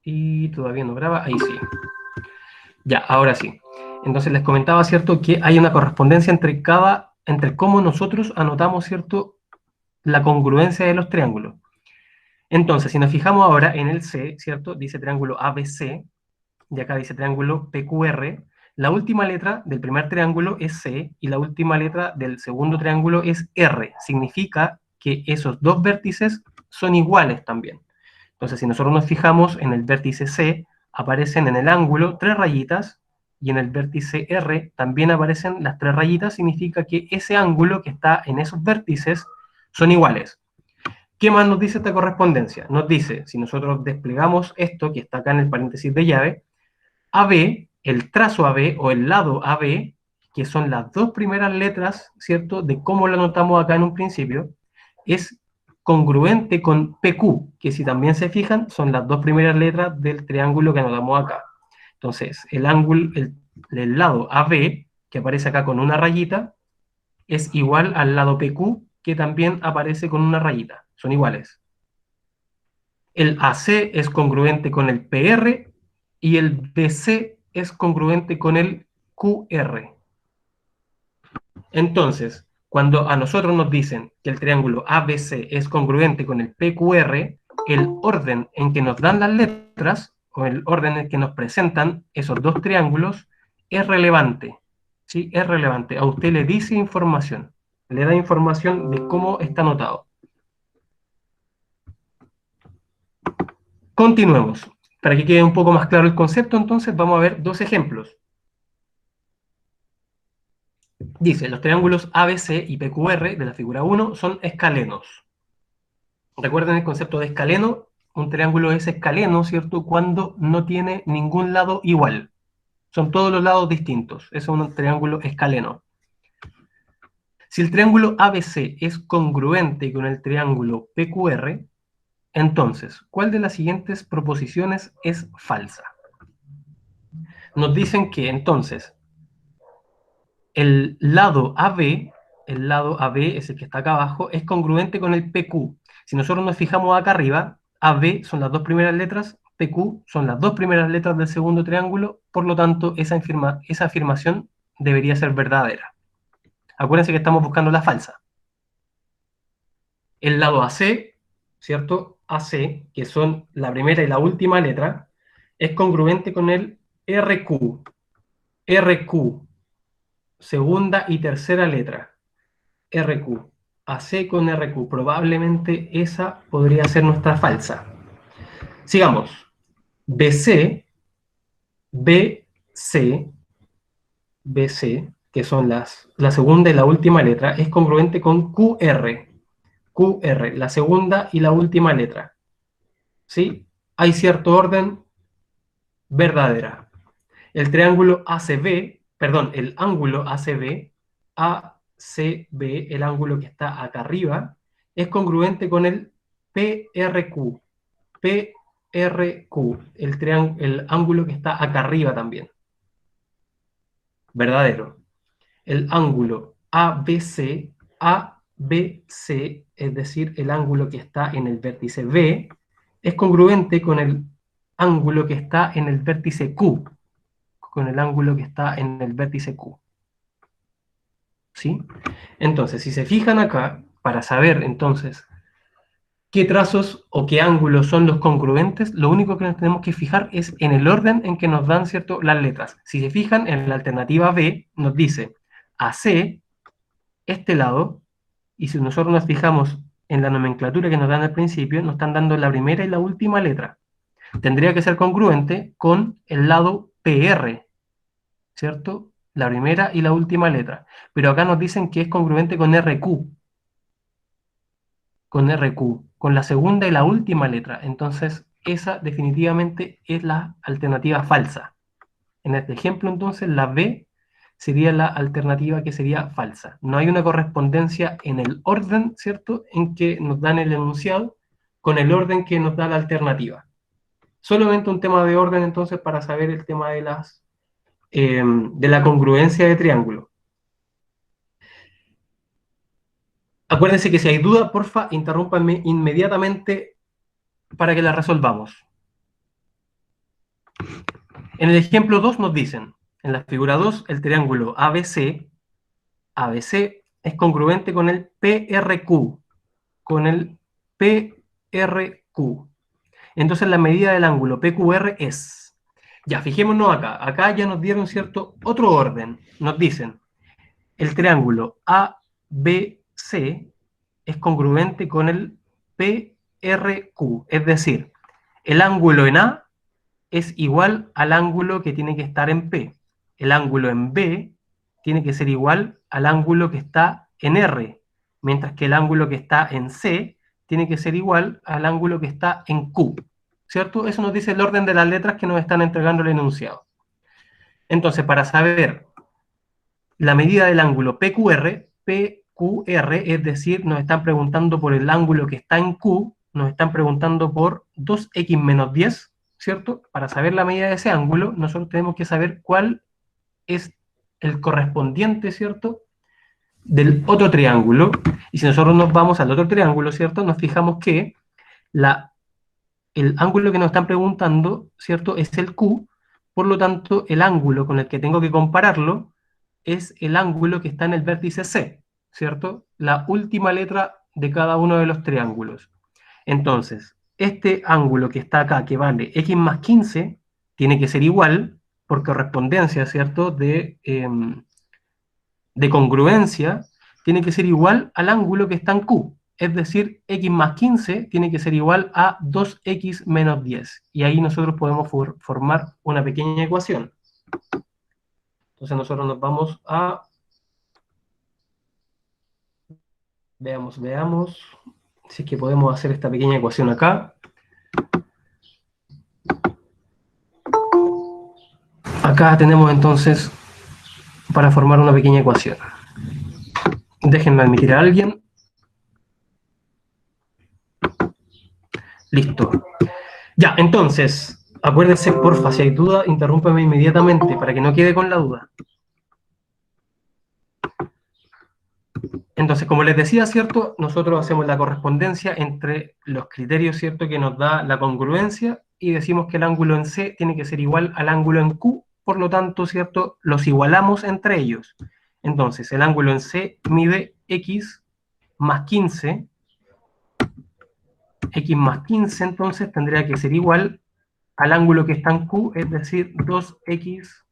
Y todavía no graba, ahí sí. Ya, ahora sí. Entonces les comentaba, ¿cierto?, que hay una correspondencia entre cómo nosotros anotamos, ¿cierto?, la congruencia de los triángulos. Entonces, si nos fijamos ahora en el C, ¿cierto?, dice triángulo ABC, y acá dice triángulo PQR. La última letra del primer triángulo es C y la última letra del segundo triángulo es R. Significa que esos dos vértices son iguales también. Entonces, si nosotros nos fijamos en el vértice C, aparecen en el ángulo 3 rayitas, y en el vértice R también aparecen las 3 rayitas. Significa que ese ángulo que está en esos vértices son iguales. ¿Qué más nos dice esta correspondencia? Nos dice, si nosotros desplegamos esto que está acá en el paréntesis de llave, AB, el trazo AB o el lado AB, que son las dos primeras letras, ¿cierto?, de cómo lo anotamos acá en un principio, es congruente con PQ, que si también se fijan, son las dos primeras letras del triángulo que anotamos acá. Entonces, el lado AB, que aparece acá con una rayita, es igual al lado PQ, que también aparece con una rayita. Son iguales. El AC es congruente con el PR y el BC es congruente con el QR. Entonces, cuando a nosotros nos dicen que el triángulo ABC es congruente con el PQR, el orden en que nos dan las letras, o el orden en que nos presentan esos dos triángulos, es relevante. ¿Sí? Es relevante. A usted le dice información, le da información de cómo está anotado. Continuemos. Para que quede un poco más claro el concepto, entonces vamos a ver dos ejemplos. Dice, los triángulos ABC y PQR de la figura 1 son escalenos. Recuerden el concepto de escaleno. Un triángulo es escaleno, ¿cierto?, cuando no tiene ningún lado igual. Son todos los lados distintos. Eso es un triángulo escaleno. Si el triángulo ABC es congruente con el triángulo PQR, entonces, ¿cuál de las siguientes proposiciones es falsa? Nos dicen que entonces el lado AB es el que está acá abajo, es congruente con el PQ. Si nosotros nos fijamos acá arriba, AB son las dos primeras letras, PQ son las dos primeras letras del segundo triángulo, por lo tanto, esa afirmación debería ser verdadera. Acuérdense que estamos buscando la falsa. El lado AC, ¿cierto? AC, que son la primera y la última letra, es congruente con el RQ. RQ, segunda y tercera letra. RQ. AC con RQ. Probablemente esa podría ser nuestra falsa. Sigamos. BC, BC, BC, que son la segunda y la última letra, es congruente con QR. QR, la segunda y la última letra. ¿Sí? Hay cierto orden, verdadera. El triángulo ACB, perdón, el ángulo ACB, ACB, el ángulo que está acá arriba, es congruente con el PRQ. PRQ, el ángulo que está acá arriba también. Verdadero. El ángulo ABC, ABC, es decir, el ángulo que está en el vértice B, es congruente con el ángulo que está en el vértice Q. Con el ángulo que está en el vértice Q. ¿Sí? Entonces, si se fijan acá, para saber entonces qué trazos o qué ángulos son los congruentes, lo único que nos tenemos que fijar es en el orden en que nos dan, ¿cierto?, las letras. Si se fijan, en la alternativa B nos dice AC, este lado, y si nosotros nos fijamos en la nomenclatura que nos dan al principio, nos están dando la primera y la última letra. Tendría que ser congruente con el lado PR, ¿cierto? La primera y la última letra. Pero acá nos dicen que es congruente con RQ. Con RQ. Con la segunda y la última letra. Entonces, esa definitivamente es la alternativa falsa. En este ejemplo, entonces, la B sería la alternativa que sería falsa. No hay una correspondencia en el orden, ¿cierto?, en que nos dan el enunciado con el orden que nos da la alternativa. Solamente un tema de orden, entonces, para saber el tema de la congruencia de triángulo. Acuérdense que si hay duda, porfa, interrúmpanme inmediatamente para que la resolvamos. En el ejemplo 2 nos dicen, en la figura 2, el triángulo ABC es congruente con el PRQ, Entonces la medida del ángulo PQR es, ya, fijémonos acá ya nos dieron cierto otro orden, nos dicen, el triángulo ABC es congruente con el PRQ, es decir, el ángulo en A es igual al ángulo que tiene que estar en P. El ángulo en B tiene que ser igual al ángulo que está en R, mientras que el ángulo que está en C tiene que ser igual al ángulo que está en Q. ¿Cierto? Eso nos dice el orden de las letras que nos están entregando el enunciado. Entonces, para saber la medida del ángulo PQR, es decir, nos están preguntando por el ángulo que está en Q, nos están preguntando por 2x menos 10, ¿cierto? Para saber la medida de ese ángulo, nosotros tenemos que saber cuál es el correspondiente, ¿cierto?, del otro triángulo. Y si nosotros nos vamos al otro triángulo, ¿cierto?, nos fijamos que el ángulo que nos están preguntando, ¿cierto?, es el Q, por lo tanto, el ángulo con el que tengo que compararlo es el ángulo que está en el vértice C, ¿cierto? La última letra de cada uno de los triángulos. Entonces, este ángulo que está acá, que vale x más 15, tiene que ser igual, por correspondencia, ¿cierto?, de congruencia, tiene que ser igual al ángulo que está en Q. Es decir, x más 15 tiene que ser igual a 2x menos 10. Y ahí nosotros podemos formar una pequeña ecuación. Entonces nosotros nos vamos a... Veamos si es que podemos hacer esta pequeña ecuación acá. Acá tenemos entonces para formar una pequeña ecuación. Déjenme admitir a alguien. Listo. Ya, entonces, acuérdense, porfa, si hay duda, interrúmpeme inmediatamente para que no quede con la duda. Entonces, como les decía, ¿cierto?, nosotros hacemos la correspondencia entre los criterios, ¿cierto?, que nos da la congruencia, y decimos que el ángulo en C tiene que ser igual al ángulo en Q, por lo tanto, ¿cierto?, los igualamos entre ellos. Entonces, el ángulo en C mide x más 15, entonces tendría que ser igual al ángulo que está en Q, es decir, 2x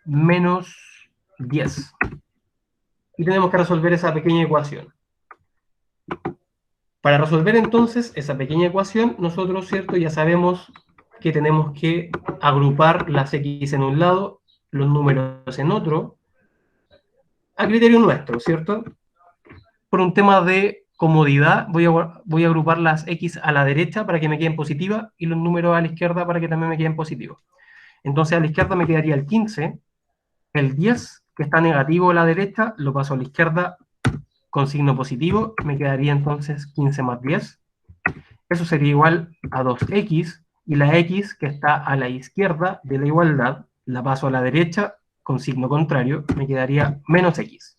menos 10. Y tenemos que resolver esa pequeña ecuación. Para resolver entonces esa pequeña ecuación, nosotros, ¿cierto?, ya sabemos que tenemos que agrupar las x en un lado, los números en otro, a criterio nuestro, ¿cierto? Por un tema de comodidad, voy a agrupar las x a la derecha para que me queden positivas y los números a la izquierda para que también me queden positivos. Entonces a la izquierda me quedaría el 15, el 10, que está negativo a la derecha, lo paso a la izquierda con signo positivo, me quedaría entonces 15 más 10. Eso sería igual a 2x, y la x que está a la izquierda de la igualdad, la paso a la derecha con signo contrario, me quedaría menos x.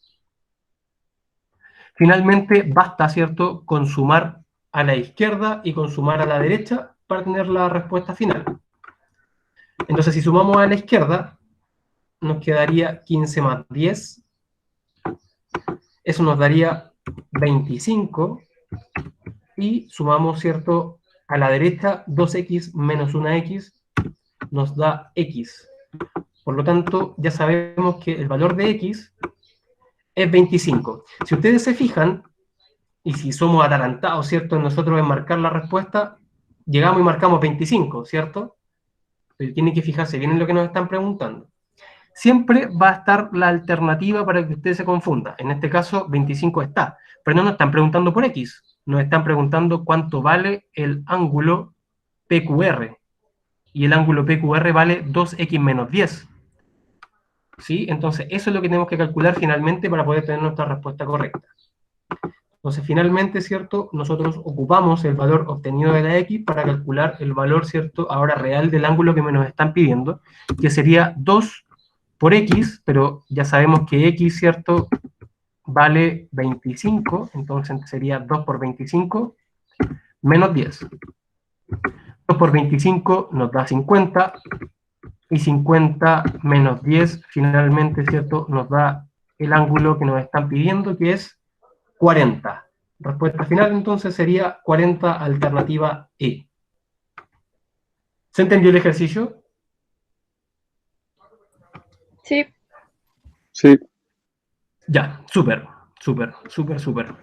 Finalmente, basta, ¿cierto?, con sumar a la izquierda y con sumar a la derecha para tener la respuesta final. Entonces, si sumamos a la izquierda, nos quedaría 15 más 10. Eso nos daría 25. Y sumamos, ¿cierto?, a la derecha 2x menos 1x nos da x. Por lo tanto, ya sabemos que el valor de x es 25. Si ustedes se fijan, y si somos atarantados, ¿cierto?, nosotros en marcar la respuesta, llegamos y marcamos 25, ¿cierto? Pero tienen que fijarse bien en lo que nos están preguntando. Siempre va a estar la alternativa para que ustedes se confundan. En este caso, 25 está. Pero no nos están preguntando por x. Nos están preguntando cuánto vale el ángulo PQR. Y el ángulo PQR vale 2x menos 10. ¿Sí? Entonces, eso es lo que tenemos que calcular finalmente para poder tener nuestra respuesta correcta. Entonces, finalmente, ¿cierto?, nosotros ocupamos el valor obtenido de la x para calcular el valor, ¿cierto?, ahora real del ángulo que nos están pidiendo, que sería 2 por x, pero ya sabemos que x, ¿cierto?, vale 25, entonces sería 2 por 25 menos 10. 2 por 25 nos da 50, y 50 menos 10, finalmente, ¿cierto? Nos da el ángulo que nos están pidiendo, que es 40. Respuesta final, entonces, sería 40, alternativa E. ¿Se entendió el ejercicio? Sí. Sí. Ya, súper, súper, súper, súper.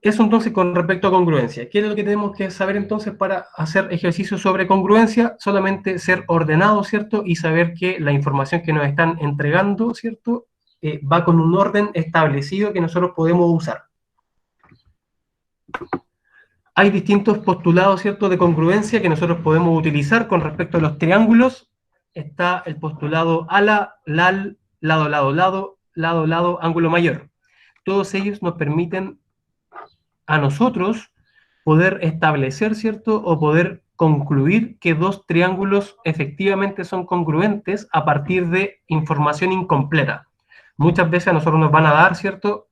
Eso entonces con respecto a congruencia. ¿Qué es lo que tenemos que saber entonces para hacer ejercicios sobre congruencia? Solamente ser ordenado, ¿cierto? Y saber que la información que nos están entregando, ¿cierto? Va con un orden establecido que nosotros podemos usar. Hay distintos postulados, ¿cierto?, de congruencia que nosotros podemos utilizar con respecto a los triángulos. Está el postulado ala, lal, lado, lado, lado, lado, lado, ángulo mayor. Todos ellos nos permiten a nosotros poder establecer, ¿cierto?, o poder concluir que dos triángulos efectivamente son congruentes a partir de información incompleta. Muchas veces a nosotros nos van a dar, ¿cierto?,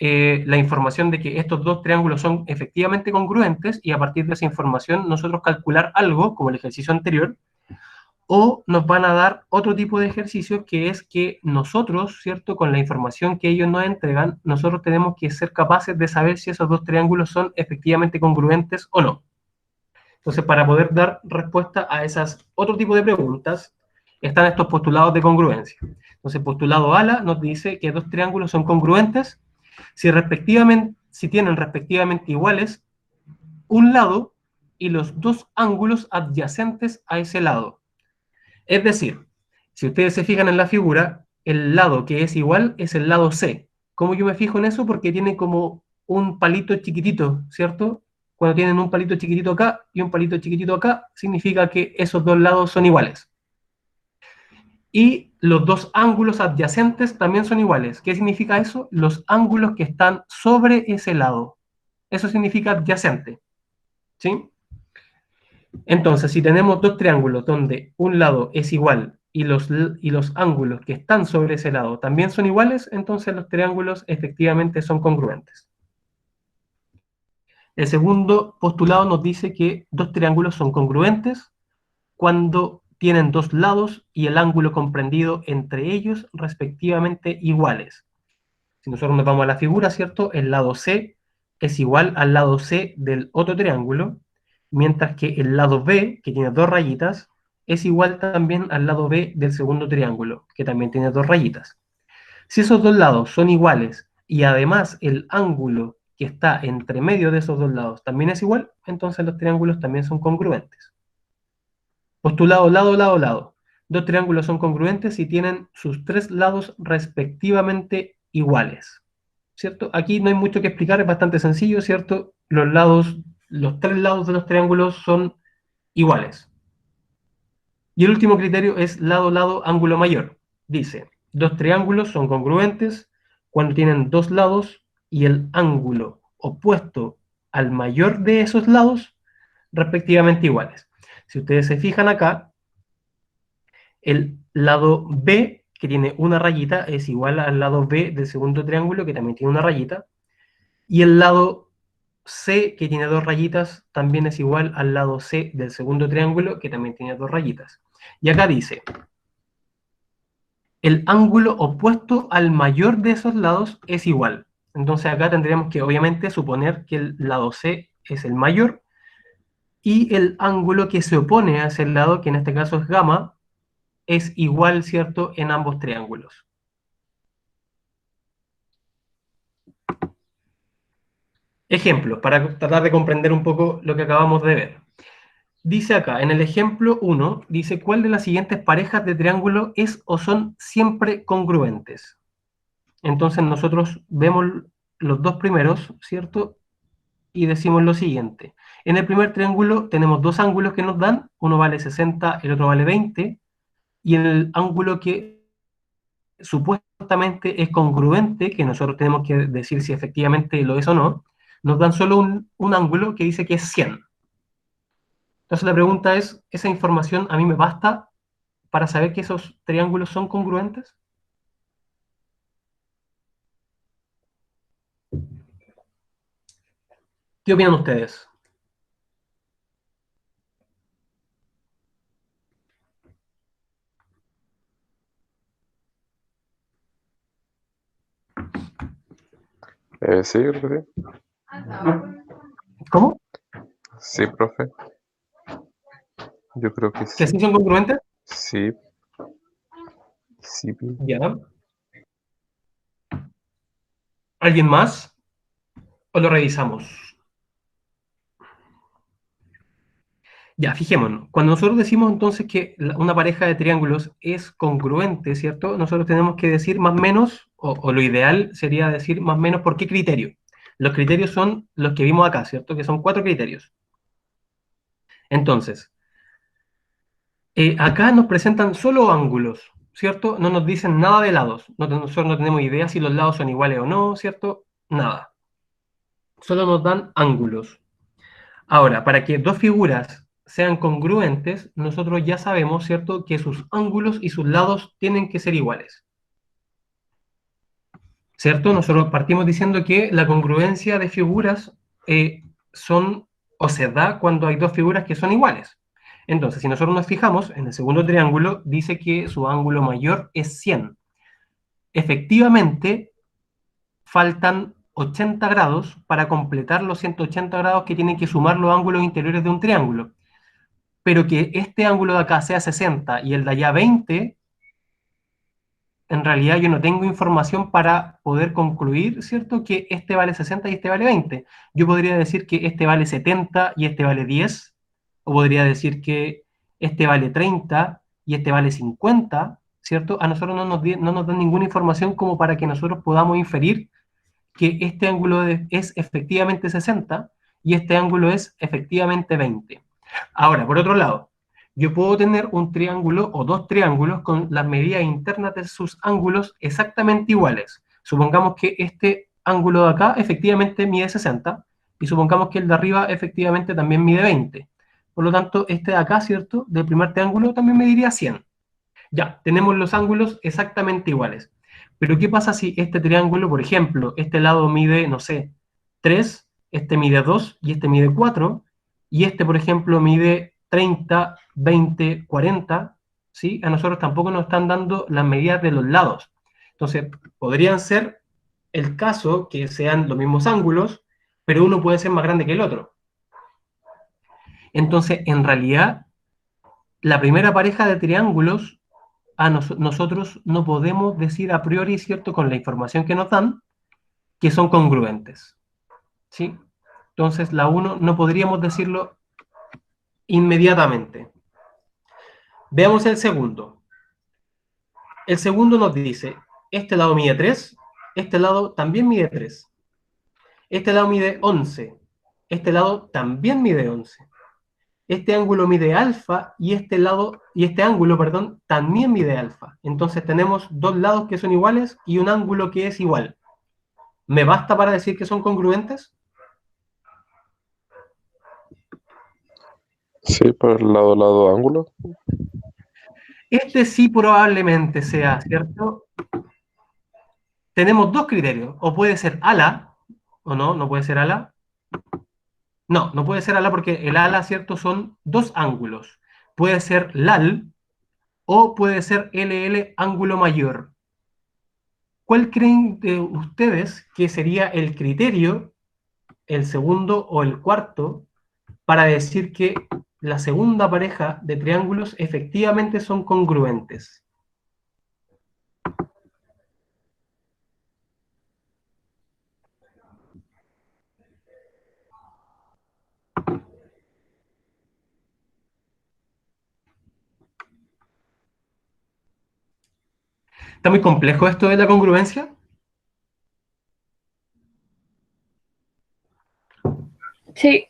la información de que estos dos triángulos son efectivamente congruentes y a partir de esa información nosotros calcular algo, como el ejercicio anterior, o nos van a dar otro tipo de ejercicio que es que nosotros, ¿cierto? Con la información que ellos nos entregan, nosotros tenemos que ser capaces de saber si esos dos triángulos son efectivamente congruentes o no. Entonces, para poder dar respuesta a esas otro tipo de preguntas, están estos postulados de congruencia. Entonces, postulado ALA nos dice que dos triángulos son congruentes si tienen respectivamente iguales un lado y los dos ángulos adyacentes a ese lado. Es decir, si ustedes se fijan en la figura, el lado que es igual es el lado C. ¿Cómo yo me fijo en eso? Porque tiene como un palito chiquitito, ¿cierto? Cuando tienen un palito chiquitito acá y un palito chiquitito acá, significa que esos dos lados son iguales. Y los dos ángulos adyacentes también son iguales. ¿Qué significa eso? Los ángulos que están sobre ese lado. Eso significa adyacente. ¿Sí? Entonces, si tenemos dos triángulos donde un lado es igual y los ángulos que están sobre ese lado también son iguales, entonces los triángulos efectivamente son congruentes. El segundo postulado nos dice que dos triángulos son congruentes cuando tienen dos lados y el ángulo comprendido entre ellos respectivamente iguales. Si nosotros nos vamos a la figura, ¿cierto? El lado C es igual al lado C del otro triángulo, mientras que el lado B, que tiene dos rayitas, es igual también al lado B del segundo triángulo, que también tiene dos rayitas. Si esos dos lados son iguales y además el ángulo que está entre medio de esos dos lados también es igual, entonces los triángulos también son congruentes. Postulado lado, lado, lado. Dos triángulos son congruentes si tienen sus tres lados respectivamente iguales. ¿Cierto? Aquí no hay mucho que explicar, es bastante sencillo, ¿cierto? Los tres lados de los triángulos son iguales. Y el último criterio es lado, lado, ángulo mayor. Dice, dos triángulos son congruentes cuando tienen dos lados y el ángulo opuesto al mayor de esos lados respectivamente iguales. Si ustedes se fijan acá, el lado B, que tiene una rayita, es igual al lado B del segundo triángulo, que también tiene una rayita, y el lado C, que tiene dos rayitas, también es igual al lado C del segundo triángulo, que también tiene dos rayitas. Y acá dice, el ángulo opuesto al mayor de esos lados es igual. Entonces acá tendríamos que obviamente suponer que el lado C es el mayor y el ángulo que se opone a ese lado, que en este caso es gamma, es igual, ¿cierto?, en ambos triángulos. Ejemplos, para tratar de comprender un poco lo que acabamos de ver. Dice acá, en el ejemplo 1, dice, ¿cuál de las siguientes parejas de triángulo es o son siempre congruentes? Entonces nosotros vemos los dos primeros, ¿cierto? Y decimos lo siguiente. En el primer triángulo tenemos dos ángulos que nos dan, uno vale 60, el otro vale 20, y en el ángulo que supuestamente es congruente, que nosotros tenemos que decir si efectivamente lo es o no, nos dan solo un ángulo que dice que es 100. Entonces la pregunta es, ¿esa información a mí me basta para saber que esos triángulos son congruentes? ¿Qué opinan ustedes? Sí, creo que sí. ¿Cómo? Sí, profe. Yo creo que ¿Que sí. sí son congruentes? Sí, sí. Ya. ¿Alguien más? ¿O lo revisamos? Ya, fijémonos. Cuando nosotros decimos entonces que una pareja de triángulos es congruente, ¿cierto? Nosotros tenemos que decir más o menos, o lo ideal sería decir más o menos por qué criterio. Los criterios son los que vimos acá, ¿cierto? Que son 4 criterios. Entonces, acá nos presentan solo ángulos, ¿cierto? No nos dicen nada de lados. Nosotros no tenemos idea si los lados son iguales o no, ¿cierto? Nada. Solo nos dan ángulos. Ahora, para que dos figuras sean congruentes, nosotros ya sabemos, ¿cierto?, que sus ángulos y sus lados tienen que ser iguales. ¿Cierto? Nosotros partimos diciendo que la congruencia de figuras son o se da cuando hay dos figuras que son iguales. Entonces, si nosotros nos fijamos, en el segundo triángulo dice que su ángulo mayor es 100. Efectivamente, faltan 80 grados para completar los 180 grados que tienen que sumar los ángulos interiores de un triángulo. Pero que este ángulo de acá sea 60 y el de allá 20, en realidad yo no tengo información para poder concluir, ¿cierto?, que este vale 60 y este vale 20. Yo podría decir que este vale 70 y este vale 10, o podría decir que este vale 30 y este vale 50, ¿cierto? A nosotros no nos dan ninguna información como para que nosotros podamos inferir que este ángulo es efectivamente 60 y este ángulo es efectivamente 20. Ahora, por otro lado, yo puedo tener un triángulo o dos triángulos con las medidas internas de sus ángulos exactamente iguales. Supongamos que este ángulo de acá efectivamente mide 60 y supongamos que el de arriba efectivamente también mide 20. Por lo tanto, este de acá, ¿cierto?, del primer triángulo también mediría 100. Ya, tenemos los ángulos exactamente iguales. Pero ¿qué pasa si este triángulo, por ejemplo, este lado mide, no sé, 3, este mide 2 y este mide 4, y este, por ejemplo, mide 30, 20, 40, ¿sí? A nosotros tampoco nos están dando las medidas de los lados. Entonces, podrían ser el caso que sean los mismos ángulos, pero uno puede ser más grande que el otro. Entonces, en realidad, la primera pareja de triángulos nosotros no podemos decir a priori, ¿cierto?, con la información que nos dan, que son congruentes, ¿sí? Entonces, la uno no podríamos decirlo inmediatamente. Veamos el segundo. El segundo nos dice, este lado mide 3, este lado también mide 3. Este lado mide 11, este lado también mide 11. Este ángulo mide alfa y este ángulo, perdón, también mide alfa. Entonces tenemos dos lados que son iguales y un ángulo que es igual. ¿Me basta para decir que son congruentes? Sí, por el lado ángulo. Este sí probablemente sea, ¿cierto? Tenemos dos criterios. O puede ser ala, o no, no puede ser ala. No, no puede ser ala porque el ala, ¿cierto? Son dos ángulos. Puede ser lal o puede ser LL ángulo mayor. ¿Cuál creen de ustedes que sería el criterio, el segundo o el cuarto, para decir que la segunda pareja de triángulos efectivamente son congruentes? ¿Está muy complejo esto de la congruencia? Sí,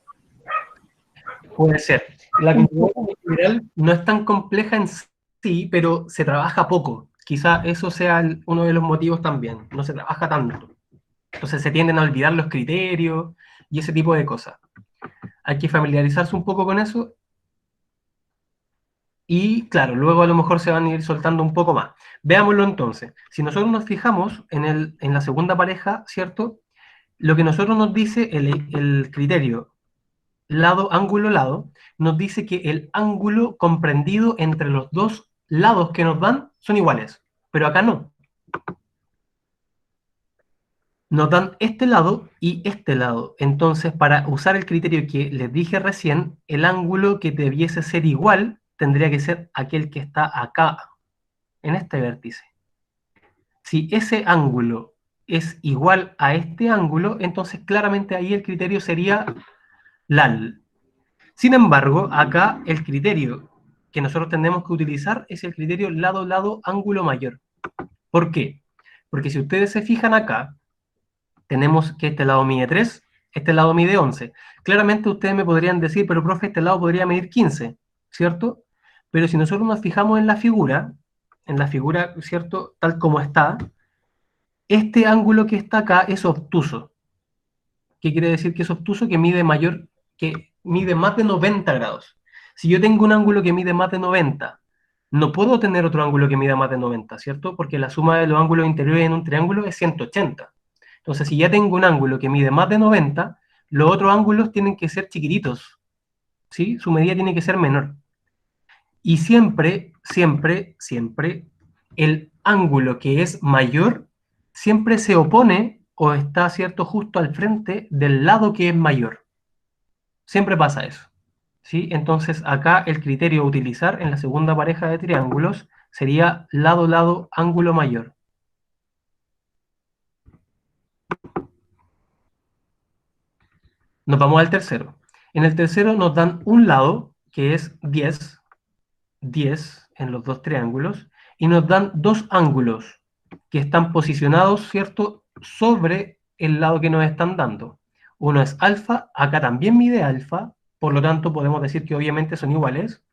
Puede ser. La un congruencia poco. en general no es tan compleja en sí, pero se trabaja poco. Quizá eso sea uno de los motivos también. No se trabaja tanto. Entonces se tienden a olvidar los criterios y ese tipo de cosas. Hay que familiarizarse un poco con eso y, claro, luego a lo mejor se van a ir soltando un poco más. Veámoslo entonces. Si nosotros nos fijamos en la segunda pareja, ¿cierto? Lo que nosotros nos dice el criterio lado, ángulo, lado, nos dice que el ángulo comprendido entre los dos lados que nos dan son iguales, pero acá no. nos dan este lado y este lado. Entonces, para usar el criterio que les dije recién, el ángulo que debiese ser igual tendría que ser aquel que está acá, en este vértice. Si ese ángulo es igual a este ángulo, entonces claramente ahí el criterio sería LAL. Sin embargo, acá el criterio que nosotros tenemos que utilizar es el criterio lado-lado ángulo mayor. ¿Por qué? Porque si ustedes se fijan acá, tenemos que este lado mide 3, este lado mide 11. Claramente ustedes me podrían decir, pero profe, este lado podría medir 15, ¿cierto? Pero si nosotros nos fijamos en la figura, ¿cierto? Tal como está, este ángulo que está acá es obtuso. ¿Qué quiere decir que es obtuso? Que mide más de 90 grados. Si yo tengo un ángulo que mide más de 90, no puedo tener otro ángulo que mida más de 90, ¿cierto? Porque la suma de los ángulos interiores en un triángulo es 180. Entonces, si ya tengo un ángulo que mide más de 90, los otros ángulos tienen que ser chiquititos, ¿sí? Su medida tiene que ser menor. Y siempre, siempre, siempre, el ángulo que es mayor siempre se opone o está, ¿cierto?, justo al frente del lado que es mayor. Siempre pasa eso, ¿sí? Entonces, acá el criterio a utilizar en la segunda pareja de triángulos sería lado-lado, ángulo mayor. Nos vamos al tercero. En el tercero nos dan un lado, que es 10, 10 en los dos triángulos, y nos dan dos ángulos que están posicionados, ¿cierto?, sobre el lado que nos están dando. Uno es alfa, acá también mide alfa, por lo tanto podemos decir que obviamente son iguales,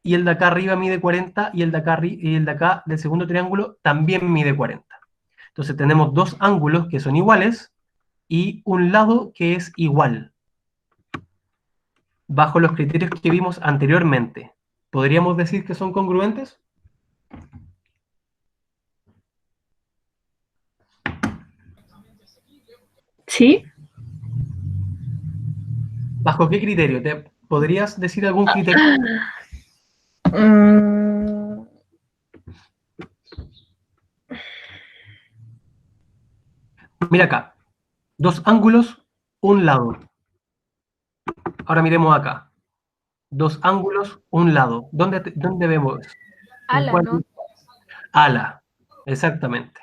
y el de acá arriba mide 40, y el de acá del segundo triángulo también mide 40. Entonces tenemos dos ángulos que son iguales y un lado que es igual, bajo los criterios que vimos anteriormente. ¿Podríamos decir que son congruentes? Sí. ¿Bajo qué criterio? ¿Te podrías decir algún criterio? Mm, Mira acá, dos ángulos, un lado. Ahora miremos acá. Dos ángulos, un lado. ¿Dónde vemos? ¿En ala, cuál? ¿no? Ala, exactamente.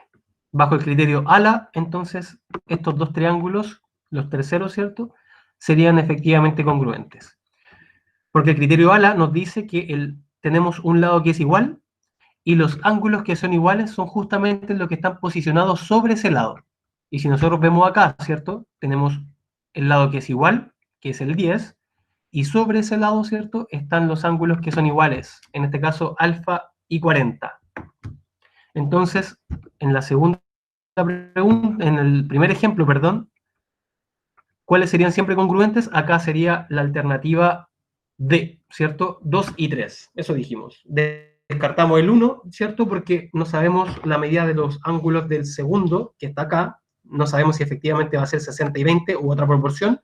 Bajo el criterio ala, entonces estos dos triángulos, los terceros, ¿cierto?, serían efectivamente congruentes. Porque el criterio ala nos dice que tenemos un lado que es igual y los ángulos que son iguales son justamente los que están posicionados sobre ese lado. Y si nosotros vemos acá, ¿cierto? Tenemos el lado que es igual, que es el 10, y sobre ese lado, ¿cierto?, están los ángulos que son iguales, en este caso alfa y 40. Entonces, en la segunda pregunta, en el primer ejemplo, perdón, ¿cuáles serían siempre congruentes? Acá sería la alternativa D, ¿cierto? 2 y 3, eso dijimos. Descartamos el 1, ¿cierto? Porque no sabemos la medida de los ángulos del segundo, que está acá, no sabemos si efectivamente va a ser 60 y 20 u otra proporción.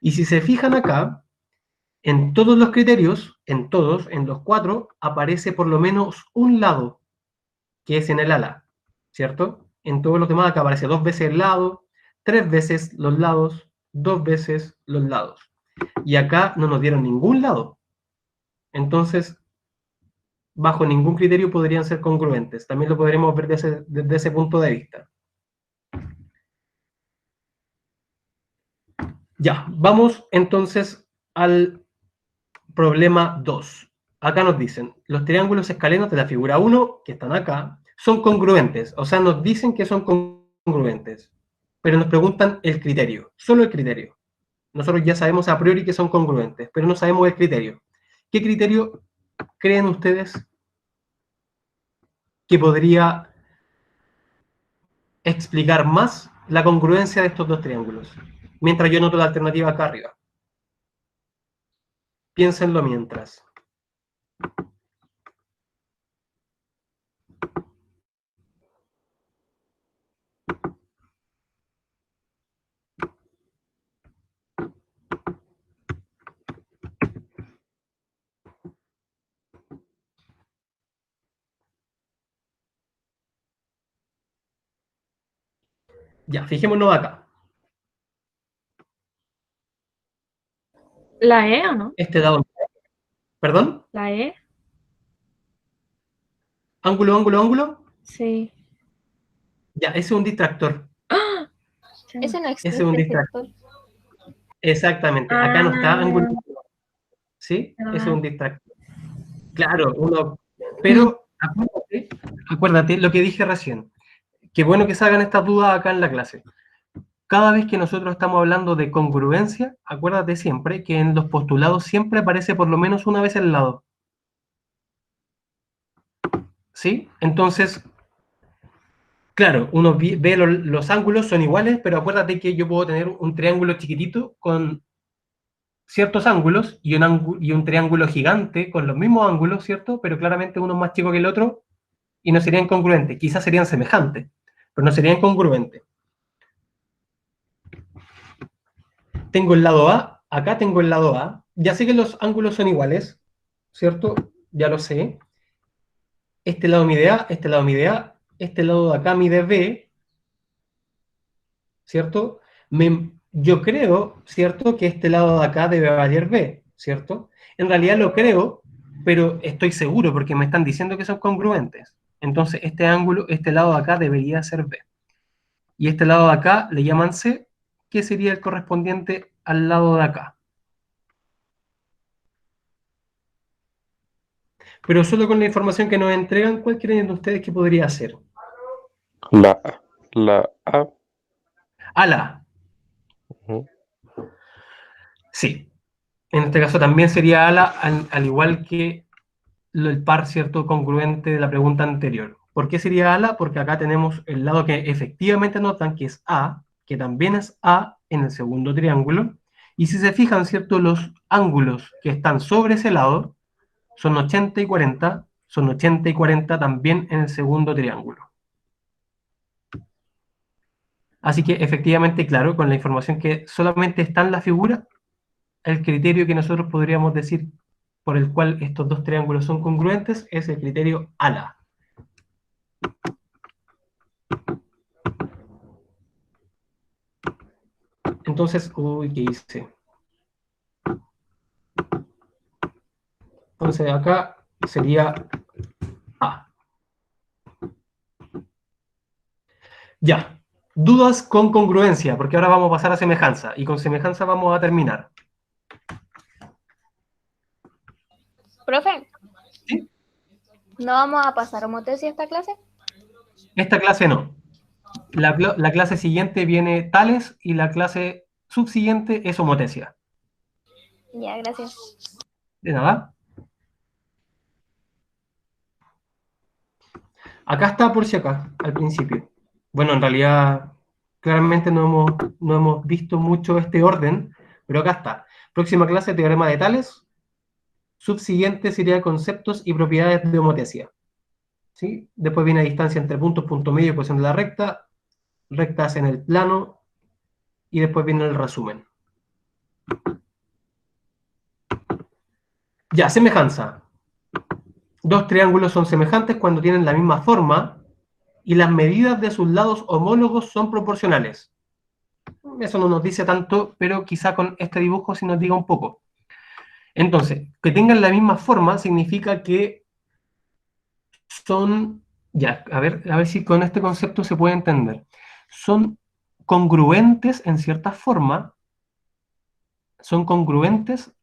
Y si se fijan acá, en todos los criterios, en todos, en los cuatro, aparece por lo menos un lado, que es en el ala, ¿cierto? En todos los demás acá aparece dos veces el lado, tres veces los lados, dos veces los lados. Y acá no nos dieron ningún lado. Entonces, bajo ningún criterio podrían ser congruentes. También lo podremos ver desde ese punto de vista. Ya, vamos entonces al problema 2. Acá nos dicen, los triángulos escalenos de la figura 1, que están acá, son congruentes. O sea, nos dicen que son congruentes. Pero nos preguntan el criterio, solo el criterio. Nosotros ya sabemos a priori que son congruentes, pero no sabemos el criterio. ¿Qué criterio creen ustedes que podría explicar más la congruencia de estos dos triángulos? Mientras yo noto la alternativa acá arriba. Piénsenlo mientras. Ya, fijémonos acá. ¿La E o no? Este lado, perdón, ¿La E? ángulo, ángulo, ángulo. Sí. Ya, ese es un distractor. ¡Ah! Ese no Ese es un existe, distractor. ¿cierto? Exactamente. Acá no está ángulo, Ah, ¿sí? Ese es ah. un distractor. Claro, uno. Pero acuérdate lo que dije recién. Qué bueno que se hagan estas dudas acá en la clase. Cada vez que nosotros estamos hablando de congruencia, acuérdate siempre que en los postulados siempre aparece por lo menos una vez el lado. ¿Sí? Entonces, claro, uno ve los ángulos son iguales, pero acuérdate que yo puedo tener un triángulo chiquitito con ciertos ángulos y un triángulo gigante con los mismos ángulos, ¿cierto? Pero claramente uno es más chico que el otro y no serían congruentes. Quizás serían semejantes, pero no serían congruentes. Tengo el lado A, acá tengo el lado A. Ya sé que los ángulos son iguales, ¿cierto? Ya lo sé. Este lado mide A, este lado mide A, este lado de acá mide B, ¿cierto? Yo creo, ¿cierto? Que este lado de acá debe valer B, ¿cierto? En realidad lo creo, pero estoy seguro porque me están diciendo que son congruentes. Entonces, este ángulo, este lado de acá debería ser B. Y este lado de acá le llaman C, que sería el correspondiente al lado de acá. Pero solo con la información que nos entregan, ¿cuál creen ustedes que podría ser? La A. Ala. Ujú. Sí. En este caso también sería ala, al igual que el par, ¿cierto?, congruente de la pregunta anterior. ¿Por qué sería ala? Porque acá tenemos el lado que efectivamente notan, que es A, que también es A en el segundo triángulo. Y si se fijan, ¿cierto?, los ángulos que están sobre ese lado son 80 y 40, son 80 y 40 también en el segundo triángulo. Así que efectivamente, claro, con la información que solamente está en la figura, el criterio que nosotros podríamos decir por el cual estos dos triángulos son congruentes es el criterio ALA. Entonces, uy, ¿qué hice? Entonces acá sería A. Ya. Dudas con congruencia, porque ahora vamos a pasar a semejanza, y con semejanza vamos a terminar. Profe, ¿Sí? ¿no vamos a pasar homotesis esta clase? Esta clase no. La clase siguiente viene tales y la clase subsiguiente es homotesia. Ya, gracias. De nada. Acá está por si acá, al principio. Bueno, en realidad, claramente no hemos visto mucho este orden, pero acá está. Próxima clase, teorema de Tales. Subsiguiente sería conceptos y propiedades de homotesia. ¿Sí? Después viene distancia entre puntos, punto medio y posición de la recta, rectas en el plano, y después viene el resumen. Ya, semejanza. Dos triángulos son semejantes cuando tienen la misma forma y las medidas de sus lados homólogos son proporcionales. Eso no nos dice tanto, pero quizá con este dibujo sí nos diga un poco. Entonces, que tengan la misma forma significa que son, ya, a ver si con este concepto se puede entender. Son congruentes en cierta forma, son congruentes,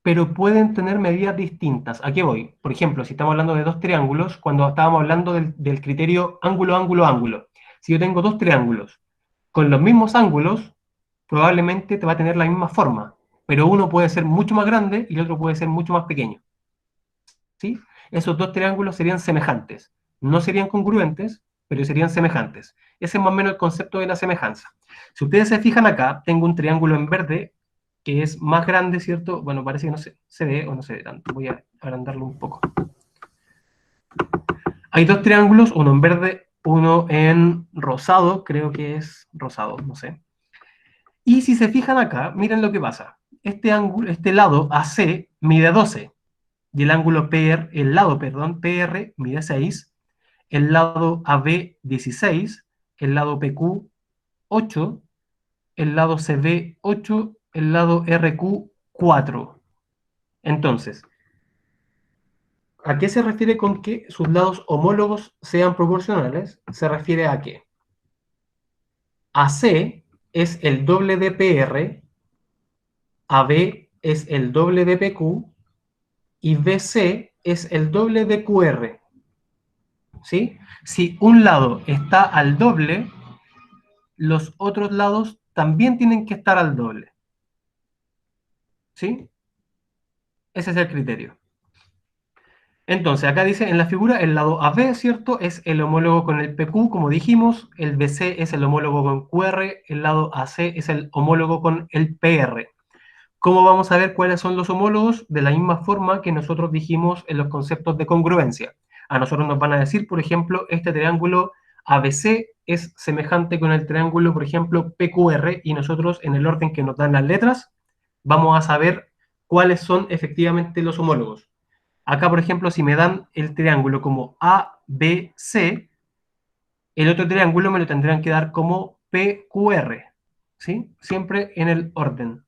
pero pueden tener medidas distintas. ¿A qué voy? Por ejemplo, si estamos hablando de dos triángulos, cuando estábamos hablando del criterio ángulo, ángulo, ángulo. Si yo tengo dos triángulos con los mismos ángulos, probablemente te va a tener la misma forma, pero uno puede ser mucho más grande y el otro puede ser mucho más pequeño. ¿Sí? Esos dos triángulos serían semejantes. No serían congruentes, pero serían semejantes. Ese es más o menos el concepto de la semejanza. Si ustedes se fijan acá, tengo un triángulo en verde que es más grande, ¿cierto? Bueno, parece que no se ve o no se ve tanto. Voy a agrandarlo un poco. Hay dos triángulos, uno en verde, uno en rosado, creo que es rosado, no sé. Y si se fijan acá, miren lo que pasa. Este lado AC mide 12 y el lado, perdón, PR mide 6, el lado AB 16, el lado PQ 8, el lado CB 8, el lado RQ 4. Entonces, ¿a qué se refiere con que sus lados homólogos sean proporcionales? Se refiere a que AC es el doble de PR, AB es el doble de PQ y BC es el doble de QR. ¿Sí? Si un lado está al doble, los otros lados también tienen que estar al doble. ¿Sí? Ese es el criterio. Entonces, acá dice en la figura el lado AB, ¿cierto? Es el homólogo con el PQ, como dijimos. El BC es el homólogo con QR. El lado AC es el homólogo con el PR. ¿Cómo vamos a ver cuáles son los homólogos? De la misma forma que nosotros dijimos en los conceptos de congruencia. A nosotros nos van a decir, por ejemplo, este triángulo ABC es semejante con el triángulo, por ejemplo, PQR, y nosotros en el orden que nos dan las letras vamos a saber cuáles son efectivamente los homólogos. Acá, por ejemplo, si me dan el triángulo como ABC, el otro triángulo me lo tendrán que dar como PQR, ¿sí? Siempre en el orden.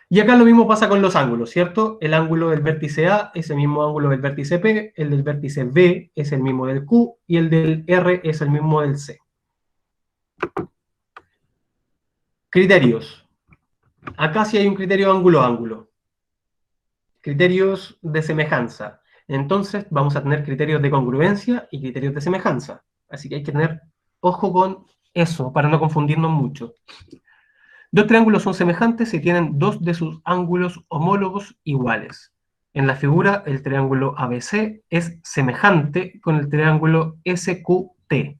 Y acá lo mismo pasa con los ángulos, ¿cierto? El ángulo del vértice A es el mismo ángulo del vértice P, el del vértice B es el mismo del Q y el del R es el mismo del C. Criterios. Acá sí hay un criterio ángulo-ángulo. Criterios de semejanza. Entonces vamos a tener criterios de congruencia y criterios de semejanza. Así que hay que tener ojo con eso para no confundirnos mucho. Dos triángulos son semejantes si tienen dos de sus ángulos homólogos iguales. En la figura, el triángulo ABC es semejante con el triángulo SQT,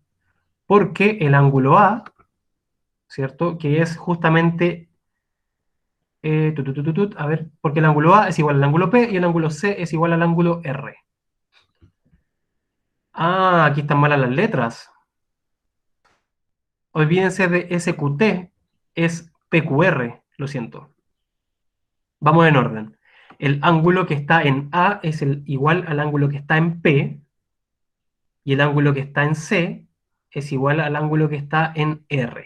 porque el ángulo A, ¿cierto? Que es justamente, a ver, porque el ángulo A es igual al ángulo P y el ángulo C es igual al ángulo R. Ah, aquí están malas las letras. Olvídense de SQT, es PQR, lo siento. Vamos en orden. El ángulo que está en A es igual al ángulo que está en P, y el ángulo que está en C es igual al ángulo que está en R.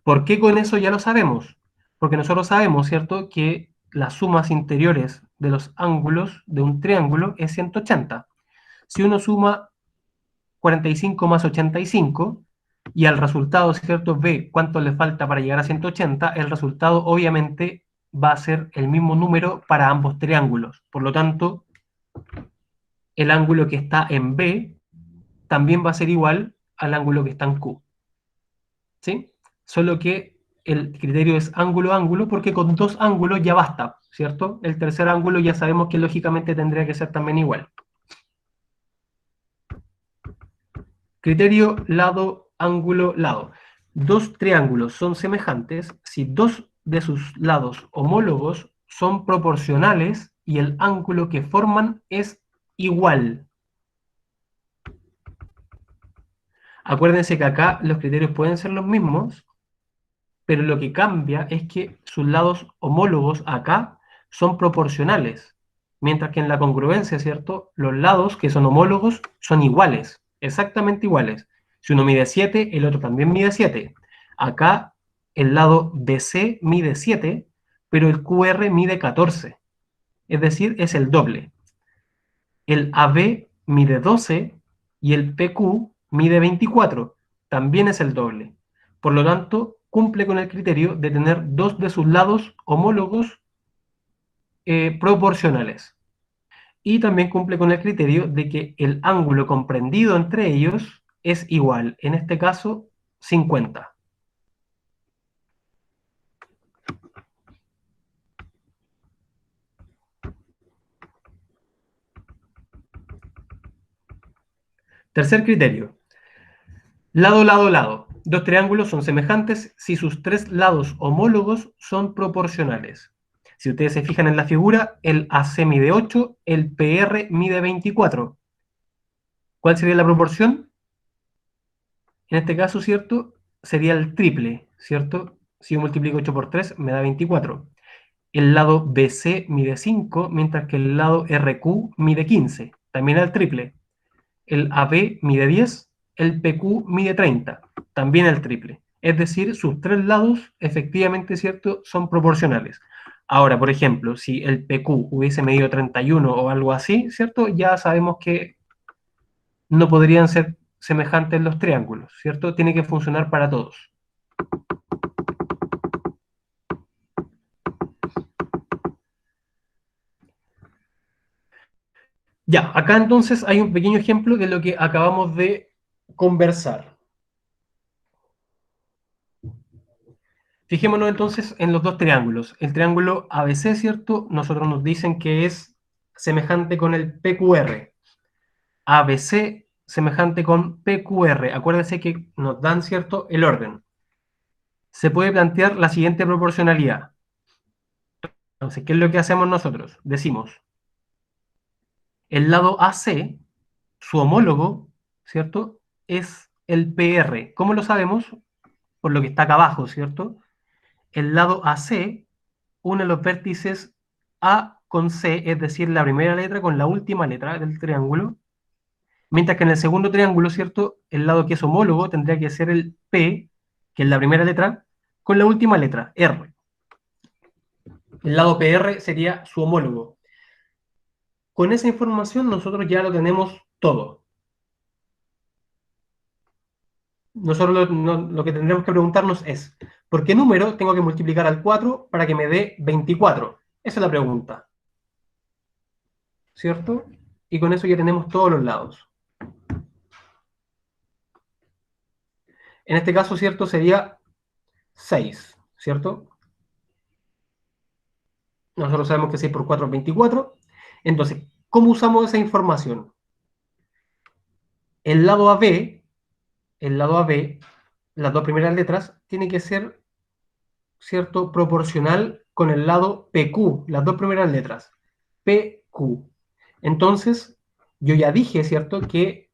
¿Por qué con eso ya lo sabemos? Porque nosotros sabemos, ¿cierto?, que las sumas interiores de los ángulos de un triángulo es 180. Si uno suma 45 más 85, y al resultado, ¿cierto?, ve cuánto le falta para llegar a 180, el resultado obviamente va a ser el mismo número para ambos triángulos. Por lo tanto, el ángulo que está en B también va a ser igual al ángulo que está en Q. ¿Sí? Solo que el criterio es ángulo-ángulo porque con dos ángulos ya basta, ¿cierto? El tercer ángulo ya sabemos que lógicamente tendría que ser también igual. Criterio lado, ángulo, lado. Dos triángulos son semejantes si dos de sus lados homólogos son proporcionales y el ángulo que forman es igual. Acuérdense que acá los criterios pueden ser los mismos, pero lo que cambia es que sus lados homólogos acá son proporcionales, mientras que en la congruencia, ¿cierto?, los lados que son homólogos son iguales, exactamente iguales. Si uno mide 7, el otro también mide 7. Acá el lado BC mide 7, pero el QR mide 14. Es decir, es el doble. El AB mide 12 y el PQ mide 24. También es el doble. Por lo tanto, cumple con el criterio de tener dos de sus lados homólogos proporcionales. Y también cumple con el criterio de que el ángulo comprendido entre ellos es igual, en este caso 50. Tercer criterio. Lado, lado, lado. Dos triángulos son semejantes si sus tres lados homólogos son proporcionales. Si ustedes se fijan en la figura, el AC mide 8, el PR mide 24. ¿Cuál sería la proporción? En este caso, ¿cierto?, sería el triple, ¿cierto? Si yo multiplico 8 por 3, me da 24. El lado BC mide 5, mientras que el lado RQ mide 15. También el triple. El AB mide 10 el PQ mide 30, también el triple. Es decir, sus tres lados, efectivamente, ¿cierto?, son proporcionales. Ahora, por ejemplo, si el PQ hubiese medido 31 o algo así, ¿cierto?, ya sabemos que no podrían ser semejantes los triángulos, ¿cierto? Tiene que funcionar para todos. Ya, acá entonces hay un pequeño ejemplo de lo que acabamos de conversar. Fijémonos entonces en los dos triángulos. El triángulo ABC, ¿cierto? Nosotros nos dicen que es semejante con el PQR. ABC semejante con PQR. Acuérdense que nos dan, ¿cierto?, el orden. Se puede plantear la siguiente proporcionalidad. Entonces, ¿qué es lo que hacemos nosotros? Decimos, el lado AC, su homólogo, ¿cierto?, es el PR. ¿Cómo lo sabemos? Por lo que está acá abajo, ¿cierto? El lado AC une los vértices A con C, es decir, la primera letra con la última letra del triángulo, mientras que en el segundo triángulo, ¿cierto?, el lado que es homólogo tendría que ser el P, que es la primera letra, con la última letra, R. El lado PR sería su homólogo. Con esa información nosotros ya lo tenemos todo. Nosotros lo que tendremos que preguntarnos es, ¿por qué número tengo que multiplicar al 4 para que me dé 24? Esa es la pregunta, ¿cierto? Y con eso ya tenemos todos los lados. En este caso, ¿cierto?, sería 6, ¿cierto? Nosotros sabemos que 6 por 4 es 24. Entonces, ¿cómo usamos esa información? El lado AB, el lado AB, las dos primeras letras, tiene que ser, ¿cierto?, proporcional con el lado PQ, las dos primeras letras, PQ. Entonces, yo ya dije, ¿cierto?, que